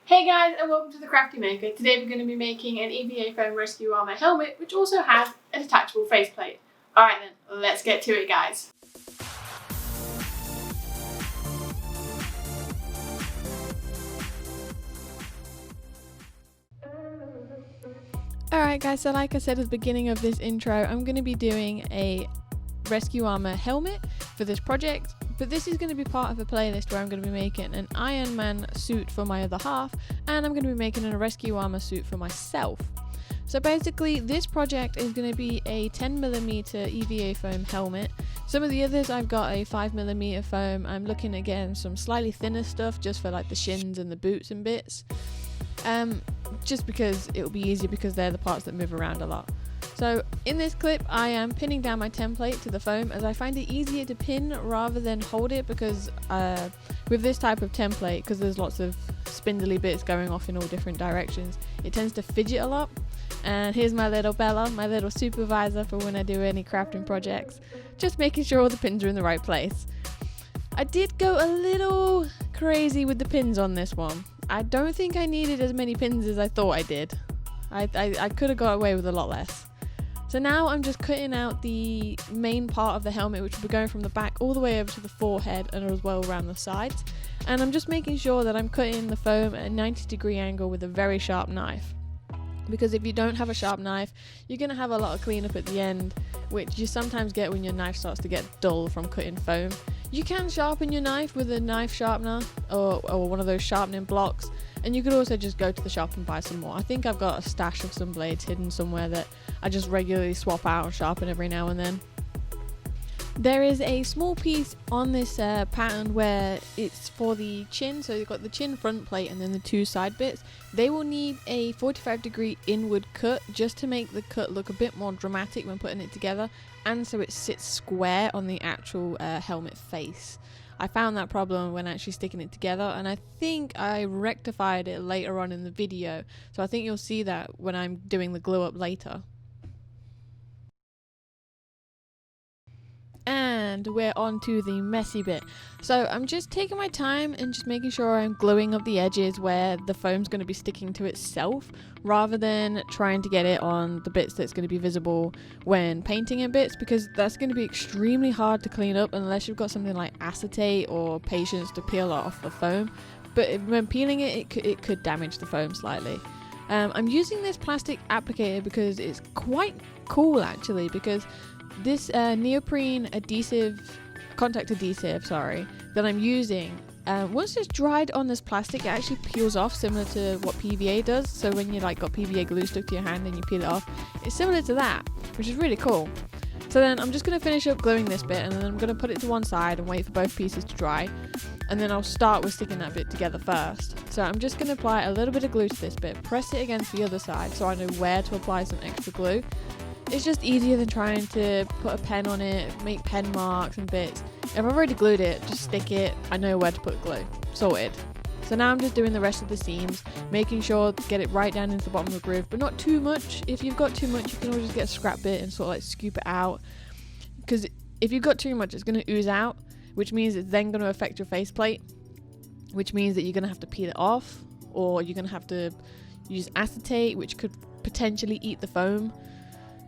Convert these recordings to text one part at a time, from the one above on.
Hey guys, and welcome to the Crafty Maker. Today we're going to be making an EVA Foam Rescue Armour Helmet, which also has a detachable faceplate. Alright then, let's get to it guys. Alright guys, so like I said at the beginning of this intro, I'm going to be doing a Rescue Armour helmet for this project. But this is going to be part of a playlist where I'm going to be making an Iron Man suit for my other half, and I'm going to be making a Rescue Armour suit for myself. So basically this project is going to be a 10mm EVA foam helmet. Some of the others I've got a 5mm foam. I'm looking at getting some slightly thinner stuff just for like the shins and the boots and bits. Just because it'll be easier because they're the parts that move around a lot. So in this clip I am pinning down my template to the foam as I find it easier to pin rather than hold it, because with this type of template, because there's lots of spindly bits going off in all different directions, it tends to fidget a lot. And here's my little Bella, my little supervisor for when I do any crafting projects, just making sure all the pins are in the right place. I did go a little crazy with the pins on this one. I don't think I needed as many pins as I thought I did. I could have got away with a lot less. So now I'm just cutting out the main part of the helmet, which will be going from the back all the way over to the forehead and as well around the sides. And I'm just making sure that I'm cutting the foam at a 90-degree angle with a very sharp knife. Because if you don't have a sharp knife, you're going to have a lot of cleanup at the end, which you sometimes get when your knife starts to get dull from cutting foam. You can sharpen your knife with a knife sharpener or one of those sharpening blocks, and you could also just go to the shop and buy some more. I think I've got a stash of some blades hidden somewhere that I just regularly swap out and sharpen every now and then. There is a small piece on this pattern where it's for the chin, so you've got the chin front plate and then the two side bits. They will need a 45-degree inward cut just to make the cut look a bit more dramatic when putting it together, and so it sits square on the actual helmet face. I found that problem when actually sticking it together, and I think I rectified it later on in the video, so I think you'll see that when I'm doing the glue up later. And we're on to the messy bit. So I'm just taking my time and just making sure I'm gluing up the edges where the foam's going to be sticking to itself, rather than trying to get it on the bits that's going to be visible when painting in bits, because that's going to be extremely hard to clean up unless you've got something like acetate or patience to peel off the foam. But when peeling it, it could damage the foam slightly. I'm using this plastic applicator because it's quite cool actually, because this neoprene contact adhesive, that I'm using, once it's dried on this plastic, it actually peels off, similar to what PVA does. So when you like got PVA glue stuck to your hand and you peel it off, it's similar to that, which is really cool. So then I'm just going to finish up gluing this bit, and then I'm going to put it to one side and wait for both pieces to dry, and then I'll start with sticking that bit together first. So I'm just going to apply a little bit of glue to this bit, press it against the other side so I know where to apply some extra glue. It's just easier than trying to put a pen on it, make pen marks and bits. If I've already glued it, just stick it, I know where to put glue. Sorted. So now I'm just doing the rest of the seams, making sure to get it right down into the bottom of the groove, but not too much. If you've got too much, you can always just get a scrap bit and sort of like scoop it out. Because if you've got too much, it's going to ooze out, which means it's then going to affect your faceplate, which means that you're going to have to peel it off, or you're going to have to use acetate, which could potentially eat the foam.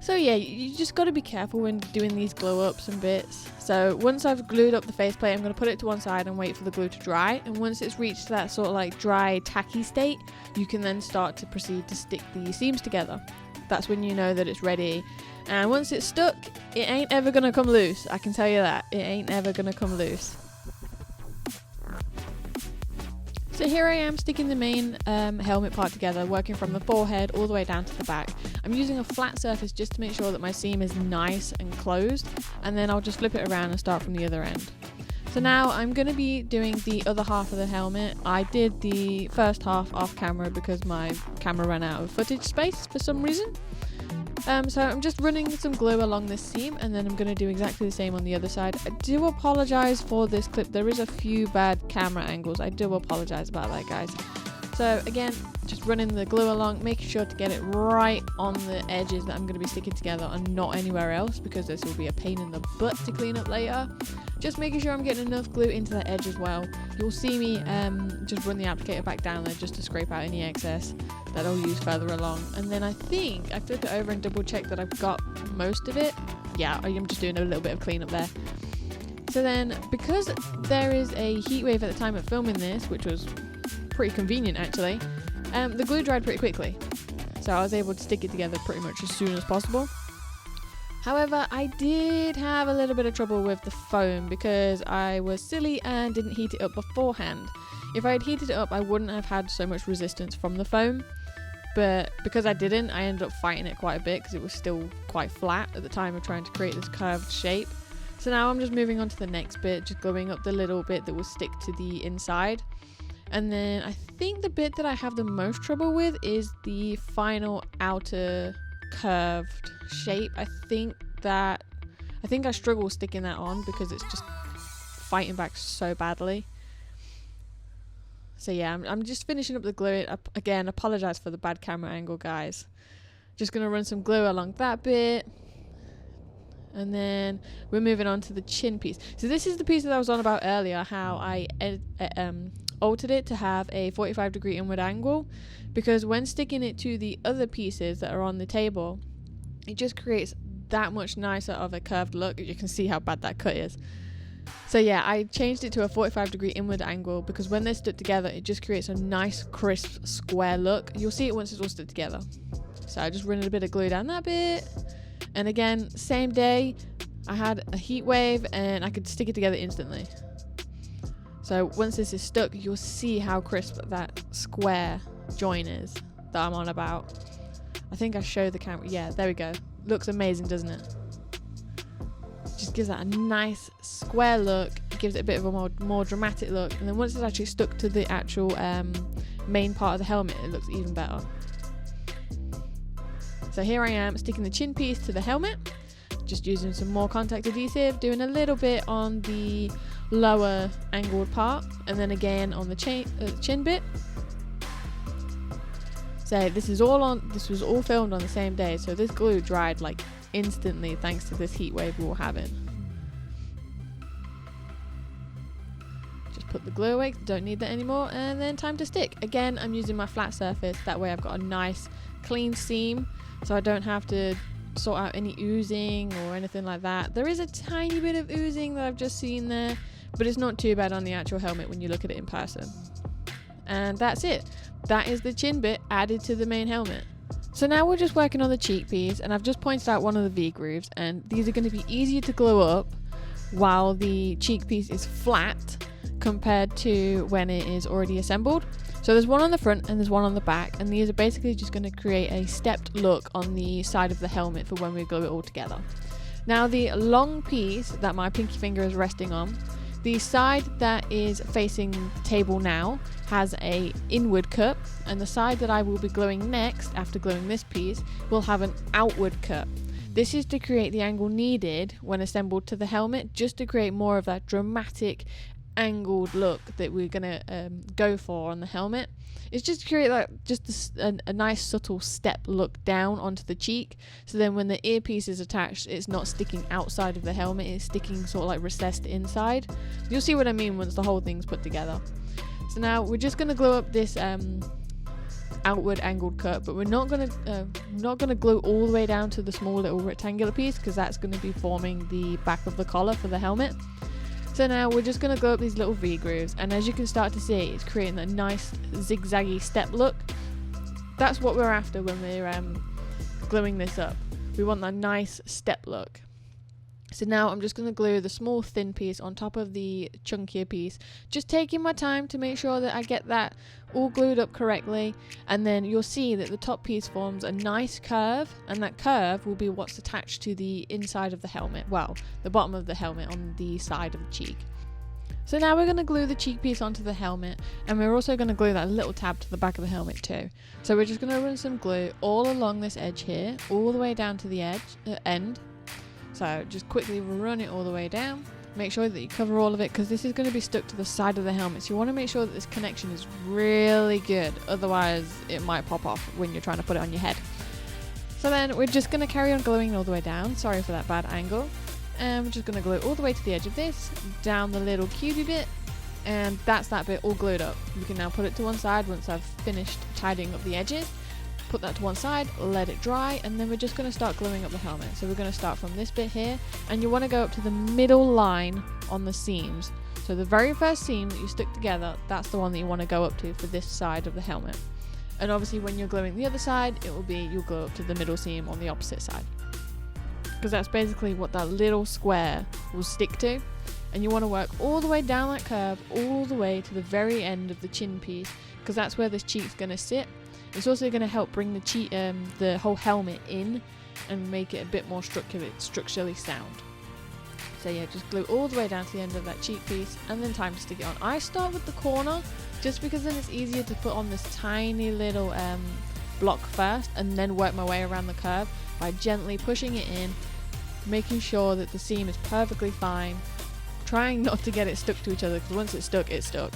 So yeah, you just got to be careful when doing these glow ups and bits. So once I've glued up the faceplate, I'm going to put it to one side and wait for the glue to dry. And once it's reached that sort of like dry, tacky state, you can then start to proceed to stick the seams together. That's when you know that it's ready. And once it's stuck, it ain't ever going to come loose. I can tell you that. It ain't ever going to come loose. So here I am sticking the main helmet part together, working from the forehead all the way down to the back. I'm using a flat surface just to make sure that my seam is nice and closed, and then I'll just flip it around and start from the other end. So now I'm going to be doing the other half of the helmet. I did the first half off camera because my camera ran out of footage space for some reason. So I'm just running some glue along this seam, and then I'm going to do exactly the same on the other side. I do apologise for this clip. There is a few bad camera angles. I do apologise about that, guys. So again, just running the glue along, making sure to get it right on the edges that I'm going to be sticking together and not anywhere else, because this will be a pain in the butt to clean up later. just making sure I'm getting enough glue into that edge as well. You'll see me just run the applicator back down there just to scrape out any excess that I'll use further along. And then I think I flip it over and double check that I've got most of it. Yeah, I'm just doing a little bit of cleanup there. So then, because there is a heat wave at the time of filming this, which was pretty convenient actually, the glue dried pretty quickly. So I was able to stick it together pretty much as soon as possible. However, I did have a little bit of trouble with the foam because I was silly and didn't heat it up beforehand. If I had heated it up, I wouldn't have had so much resistance from the foam. But because I didn't, I ended up fighting it quite a bit because it was still quite flat at the time of trying to create this curved shape. So now I'm just moving on to the next bit, just gluing up the little bit that will stick to the inside. And then I think the bit that I have the most trouble with is the final outer curved shape. I think I struggle sticking that on because it's just fighting back so badly. So yeah, I'm just finishing up the glue. Again, apologize for the bad camera angle, guys. Just gonna run some glue along that bit. And then we're moving on to the chin piece. So this is the piece that I was on about earlier, how I altered it to have a 45-degree inward angle, because when sticking it to the other pieces that are on the table, it just creates that much nicer of a curved look. You can see how bad that cut is. So yeah, I changed it to a 45-degree inward angle because when they're stuck together, it just creates a nice, crisp, square look. You'll see it once it's all stuck together. So I just run a bit of glue down that bit. And again, same day, I had a heat wave and I could stick it together instantly. So once this is stuck, you'll see how crisp that square join is that I'm on about. I think I showed the camera. Yeah, there we go. Looks amazing, doesn't it? Just gives that a nice square look. Gives it a bit of a more dramatic look. And then once it's actually stuck to the actual main part of the helmet, it looks even better. So here I am sticking the chin piece to the helmet. Just using some more contact adhesive. Doing a little bit on the lower angled part. And then again on the chin bit. So this was all filmed on the same day, so this glue dried like instantly thanks to this heat wave we were having. Just put the glue away, don't need that anymore, and then time to stick. Again, I'm using my flat surface, that way I've got a nice clean seam, so I don't have to sort out any oozing or anything like that. There is a tiny bit of oozing that I've just seen there, but it's not too bad on the actual helmet when you look at it in person. And that's it. That is the chin bit added to the main helmet. So now we're just working on the cheek piece, and I've just pointed out one of the V grooves, and these are going to be easier to glue up while the cheek piece is flat compared to when it is already assembled. So there's one on the front and there's one on the back, and these are basically just going to create a stepped look on the side of the helmet for when we glue it all together. Now the long piece that my pinky finger is resting on, the side that is facing the table now has a inward cut, and the side that I will be gluing next after gluing this piece will have an outward cut. This is to create the angle needed when assembled to the helmet, just to create more of that dramatic angled look that we're gonna go for on the helmet. It's just to create like a nice subtle step look down onto the cheek, so then when the earpiece is attached, it's not sticking outside of the helmet, it's sticking sort of like recessed inside. You'll see what I mean once the whole thing's put together. So now we're just gonna glue up this outward angled cut, but we're not gonna glue all the way down to the small little rectangular piece, because that's going to be forming the back of the collar for the helmet. So now we're just going to glue up these little V grooves, and as you can start to see, it's creating a nice zigzaggy step look. That's what we're after when we're gluing this up. We want that nice step look. So now I'm just going to glue the small thin piece on top of the chunkier piece, just taking my time to make sure that I get that all glued up correctly, and then you'll see that the top piece forms a nice curve, and that curve will be what's attached to the inside of the helmet, well, the bottom of the helmet on the side of the cheek. So now we're going to glue the cheek piece onto the helmet, and we're also going to glue that little tab to the back of the helmet too. So we're just going to run some glue all along this edge here, all the way down to the end. So just quickly run it all the way down. Make sure that you cover all of it, because this is going to be stuck to the side of the helmet. So you want to make sure that this connection is really good. Otherwise, it might pop off when you're trying to put it on your head. So then we're just going to carry on gluing all the way down. Sorry for that bad angle. and we're just going to glue it all the way to the edge of this, down the little cubey bit, and that's that bit all glued up. We can now put it to one side once I've finished tidying up the edges. Put that to one side, let it dry, and then we're just going to start gluing up the helmet. So we're going to start from this bit here, and you want to go up to the middle line on the seams. So the very first seam that you stick together, that's the one that you want to go up to for this side of the helmet. And obviously when you're gluing the other side, it will be you'll go up to the middle seam on the opposite side, because that's basically what that little square will stick to. And you want to work all the way down that curve, all the way to the very end of the chin piece, because that's where this cheek's going to sit. It's also going to help bring the whole helmet in and make it a bit more structurally sound. So yeah, just glue all the way down to the end of that cheek piece, and then time to stick it on. I start with the corner just because then it's easier to put on this tiny little block first, and then work my way around the curve by gently pushing it in, making sure that the seam is perfectly fine, trying not to get it stuck to each other, because once it's stuck, it's stuck.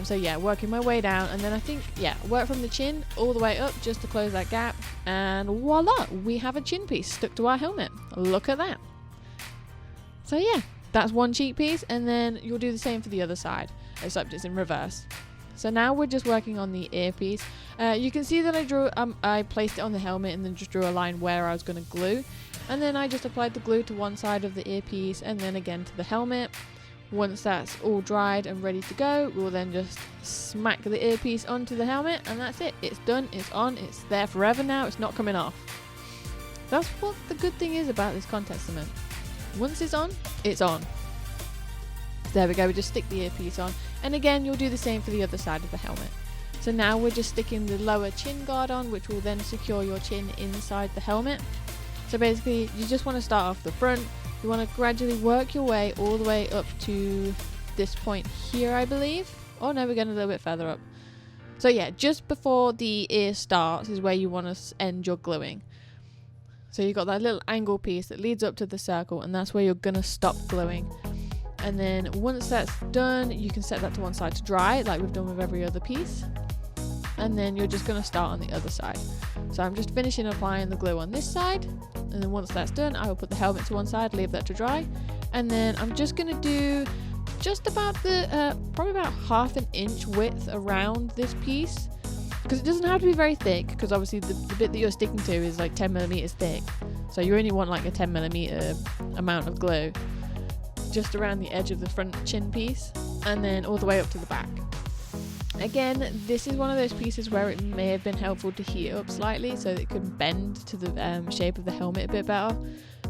So yeah, working my way down, and then I think, yeah, work from the chin all the way up just to close that gap, and voila, we have a chin piece stuck to our helmet. Look at that. So yeah, that's one cheek piece, and then you'll do the same for the other side, except it's in reverse. So now we're just working on the earpiece. You can see that I placed it on the helmet and then just drew a line where I was going to glue, and then I just applied the glue to one side of the earpiece and then again to the helmet. Once that's all dried and ready to go, we'll then just smack the earpiece onto the helmet, and that's it. It's done, it's on, it's there forever now, it's not coming off. That's what the good thing is about this contest cement. Once it's on, it's on. There we go, we just stick the earpiece on, and again you'll do the same for the other side of the helmet. So now we're just sticking the lower chin guard on, which will then secure your chin inside the helmet. So basically you just want to start off the front. You want to gradually work your way all the way up to this point here, I believe. Oh no, we're going a little bit further up. So yeah, just before the ear starts is where you want to end your gluing. So you've got that little angle piece that leads up to the circle, and that's where you're going to stop gluing. And then once that's done, you can set that to one side to dry, like we've done with every other piece. And then you're just going to start on the other side. So I'm just finishing applying the glue on this side, and then once that's done, I will put the helmet to one side, leave that to dry, and then I'm just going to do just about the probably about half an inch width around this piece, because it doesn't have to be very thick, because obviously the bit that you're sticking to is like 10 millimeters thick, so you only want like a 10 millimeter amount of glue just around the edge of the front chin piece, and then all the way up to the back. Again, this is one of those pieces where it may have been helpful to heat it up slightly so that it can bend to the shape of the helmet a bit better.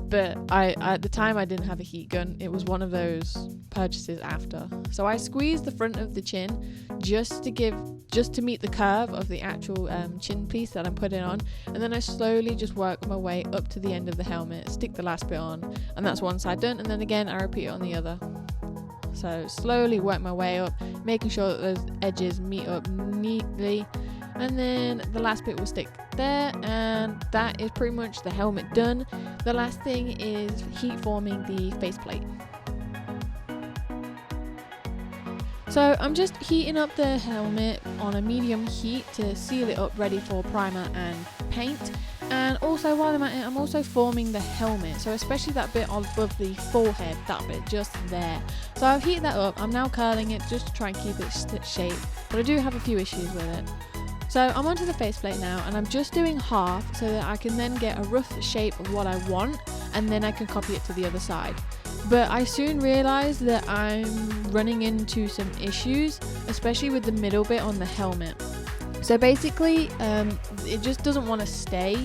But at the time I didn't have a heat gun. It was one of those purchases after. So I squeezed the front of the chin just to meet the curve of the actual chin piece that I'm putting on. And then I slowly just work my way up to the end of the helmet, stick the last bit on, and that's one side done. And then again, I repeat it on the other. So slowly work my way up, making sure that those edges meet up neatly, and then the last bit will stick there, and that is pretty much the helmet done. The last thing is heat forming the faceplate. So I'm just heating up the helmet on a medium heat to seal it up ready for primer and paint. And also while I'm at it, I'm also forming the helmet, so especially that bit above the forehead, that bit just there. So I've heated that up. I'm now curling it just to try and keep it shape, but I do have a few issues with it. So I'm onto the faceplate now, and I'm just doing half so that I can then get a rough shape of what I want, and then I can copy it to the other side. But I soon realised that I'm running into some issues, especially with the middle bit on the helmet. So basically, it just doesn't want to stay.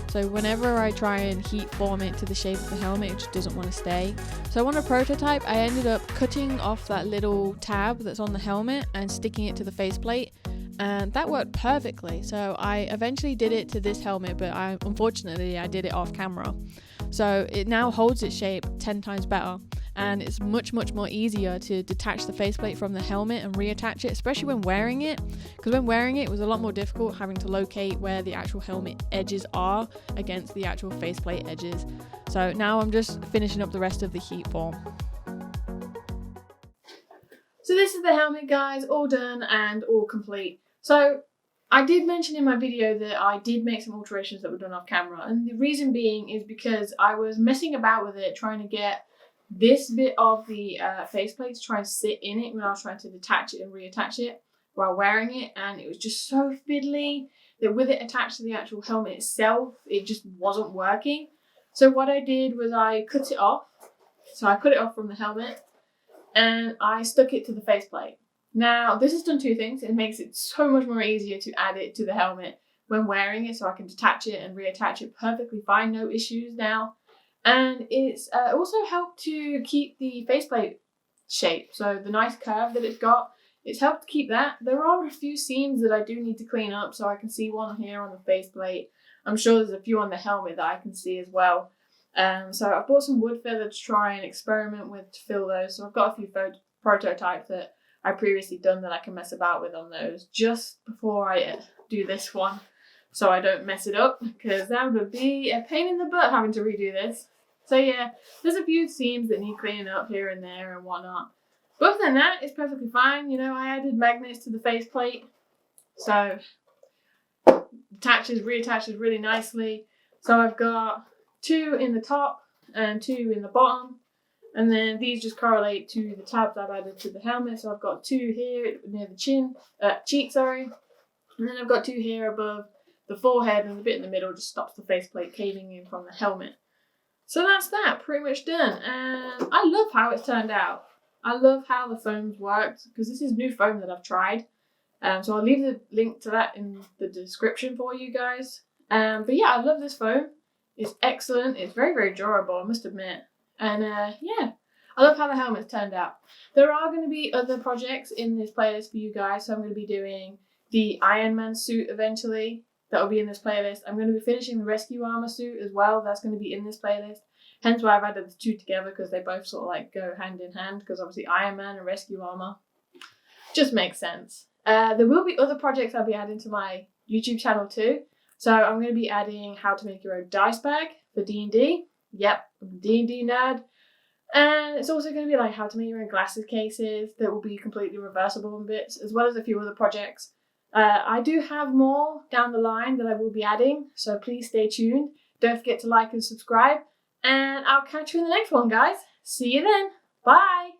So whenever I try and heat form it to the shape of the helmet, it just doesn't want to stay. So on a prototype, I ended up cutting off that little tab that's on the helmet and sticking it to the faceplate, and that worked perfectly. So I eventually did it to this helmet, but unfortunately I did it off camera. So it now holds its shape 10 times better, and it's much more easier to detach the faceplate from the helmet and reattach it, especially when wearing it, because when wearing it, it was a lot more difficult having to locate where the actual helmet edges are against the actual faceplate edges. So now I'm just finishing up the rest of the heat form. So this is the helmet, guys, all done and all complete. So I did mention in my video that I did make some alterations that were done off camera, and the reason being is because I was messing about with it trying to get this bit of the faceplate to try and sit in it when I was trying to detach it and reattach it while wearing it, and it was just so fiddly that with it attached to the actual helmet itself, it just wasn't working. So what I did was I cut it off. So I cut it off from the helmet and I stuck it to the faceplate. Now, this has done two things. It makes it so much more easier to add it to the helmet when wearing it, so I can detach it and reattach it perfectly fine, no issues now. And it's also helped to keep the faceplate shape, so the nice curve that it's got, it's helped keep that. There are a few seams that I do need to clean up, so I can see one here on the faceplate. I'm sure there's a few on the helmet that I can see as well. So I bought some wood filler to try and experiment with to fill those. So I've got a few prototypes that I previously done that I can mess about with on those just before I do this one, so I don't mess it up, because that would be a pain in the butt having to redo this. So yeah, there's a few seams that need cleaning up here and there and whatnot. But other than that, it's perfectly fine. You know, I added magnets to the faceplate, so reattaches really nicely. So I've got 2 in the top and 2 in the bottom. And then these just correlate to the tabs I've added to the helmet. So I've got 2 here near the cheek, sorry. And then I've got 2 here above the forehead, and the bit in the middle just stops the faceplate caving in from the helmet. So that's that, pretty much done. And I love how it's turned out. I love how the foam's worked, because this is new foam that I've tried. So I'll leave the link to that in the description for you guys. But yeah, I love this foam. It's excellent. It's very, very durable, I must admit. And yeah, I love how the helmet's turned out. There are going to be other projects in this playlist for you guys. So I'm going to be doing the Iron Man suit eventually. That will be in this playlist. I'm going to be finishing the rescue armor suit as well. That's going to be in this playlist. Hence why I've added the 2 together, because they both sort of like go hand in hand, because obviously Iron Man and rescue armor just makes sense. There will be other projects I'll be adding to my YouTube channel too. So I'm going to be adding how to make your own dice bag for D&D. Yep, I'm a D&D nerd. And it's also going to be like how to make your own glasses cases that will be completely reversible in bits, as well as a few other projects. I do have more down the line that I will be adding, so please stay tuned. Don't forget to like and subscribe, and I'll catch you in the next one, guys. See you then. Bye.